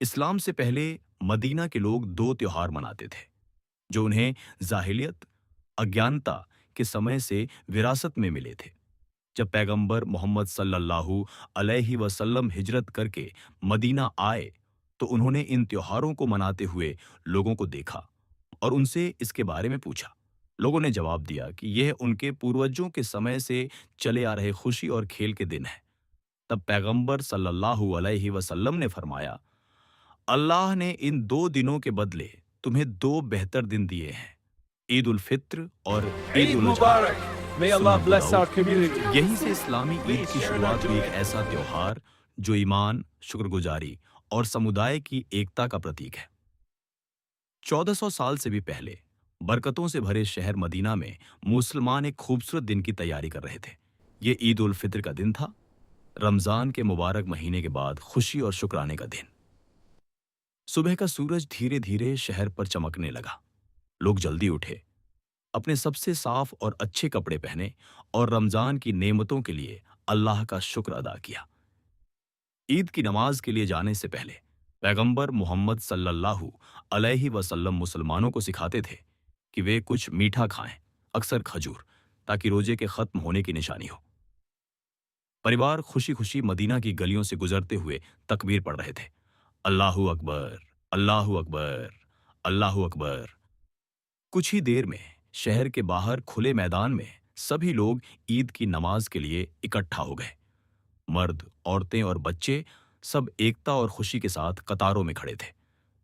اسلام سے پہلے مدینہ کے لوگ دو تیوہار مناتے تھے جو انہیں جاہلیت اگیانتا کے سمے سے وراثت میں ملے تھے۔ جب پیغمبر محمد صلی اللہ علیہ وسلم ہجرت کر کے مدینہ آئے تو انہوں نے ان تیوہاروں کو مناتے ہوئے لوگوں کو دیکھا اور ان سے اس کے بارے میں پوچھا۔ لوگوں نے جواب دیا کہ یہ ان کے پوروجوں کے سمے سے چلے آ رہے خوشی اور کھیل کے دن ہیں۔ تب پیغمبر صلی اللہ علیہ وسلم نے فرمایا، اللہ نے ان دو دنوں کے بدلے تمہیں دو بہتر دن دیے ہیں، عید الفطر اور عید Eid الاضحیٰ۔ Mubarak. May سنن Allah Abu bless our Dawood. community. یہیں سے اسلامی عید کی شروعات بھی ایک ایسا تیوہار جو ایمان، شکر گزاری اور سمودائے کی ایکتا کا پرتیک ہے۔ 1400 سال سے بھی پہلے برکتوں سے بھرے شہر مدینہ میں مسلمان ایک خوبصورت دن کی تیاری کر رہے تھے۔ یہ عید الفطر کا دن تھا، رمضان کے مبارک مہینے کے بعد خوشی اور شکرانے کا دن۔ صبح کا سورج دھیرے دھیرے شہر پر چمکنے لگا۔ لوگ جلدی اٹھے، اپنے سب سے صاف اور اچھے کپڑے پہنے اور رمضان کی نعمتوں کے لیے اللہ کا شکر ادا کیا۔ عید کی نماز کے لیے جانے سے پہلے پیغمبر محمد صلی اللہ علیہ وسلم مسلمانوں کو سکھاتے تھے کہ وہ کچھ میٹھا کھائیں، اکثر کھجور، تاکہ روزے کے ختم ہونے کی نشانی ہو۔ پریوار خوشی خوشی مدینہ کی گلیوں سے گزرتے ہوئے تکبیر پڑھ رہے تھے، اللہ اکبر، اللہ اکبر، اللہ اکبر۔ کچھ ہی دیر میں شہر کے باہر کھلے میدان میں سبھی لوگ عید کی نماز کے لیے اکٹھا ہو گئے۔ مرد، عورتیں اور بچے سب ایکتا اور خوشی کے ساتھ قطاروں میں کھڑے تھے۔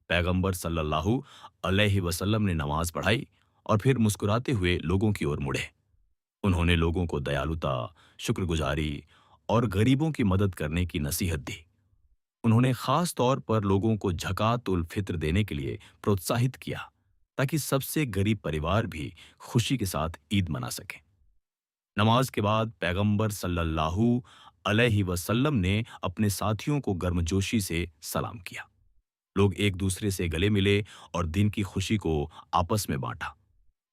پیغمبر صلی اللہ علیہ وسلم نے نماز پڑھائی اور پھر مسکراتے ہوئے لوگوں کی اور مڑے۔ انہوں نے لوگوں کو دیالوتا، شکر گزاری اور غریبوں کی مدد کرنے کی نصیحت دی۔ انہوں نے خاص طور پر لوگوں کو زکوٰۃ الفطر دینے کے لیے پروتساہت کیا تاکہ سب سے غریب پریوار بھی خوشی کے ساتھ عید منا سکیں۔ نماز کے بعد پیغمبر صلی اللہ علیہ وسلم نے اپنے ساتھیوں کو گرمجوشی سے سلام کیا۔ لوگ ایک دوسرے سے گلے ملے اور دن کی خوشی کو آپس میں بانٹا۔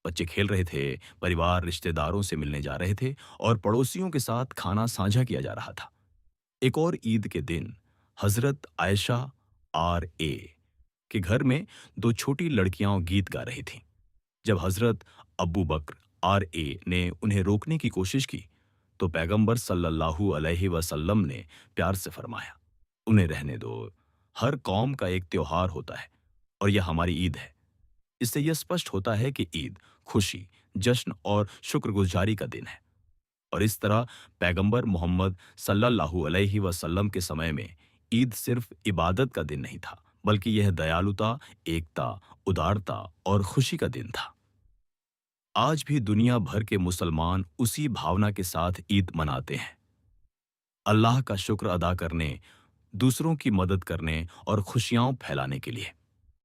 بچے کھیل رہے تھے، پریوار رشتہ داروں سے ملنے جا رہے تھے اور پڑوسیوں کے ساتھ کھانا سانجھا کیا جا رہا تھا۔ ایک اور عید کے دن حضرت عائشہ R.A. کے گھر میں دو چھوٹی لڑکیاں گیت گا رہی تھیں۔ جب حضرت ابو بکر R.A. نے انہیں روکنے کی کوشش کی تو پیغمبر صلی اللہ علیہ وسلم نے پیار سے فرمایا، انہیں رہنے دو، ہر قوم کا ایک تیوہار ہوتا ہے اور یہ ہماری عید ہے۔ اس سے یہ اسپشٹ ہوتا ہے کہ عید خوشی، جشن اور شکر گزاری کا دن ہے، اور اس طرح پیغمبر محمد صلی اللہ علیہ وسلم کے سمے میں عید صرف عبادت کا دن نہیں تھا، بلکہ یہ دیالوتا، ایکتا، ادارتا اور خوشی کا دن تھا۔ آج بھی دنیا بھر کے مسلمان اسی بھاونا کے ساتھ عید مناتے ہیں، اللہ کا شکر ادا کرنے، دوسروں کی مدد کرنے اور خوشیاں پھیلانے کے لیے۔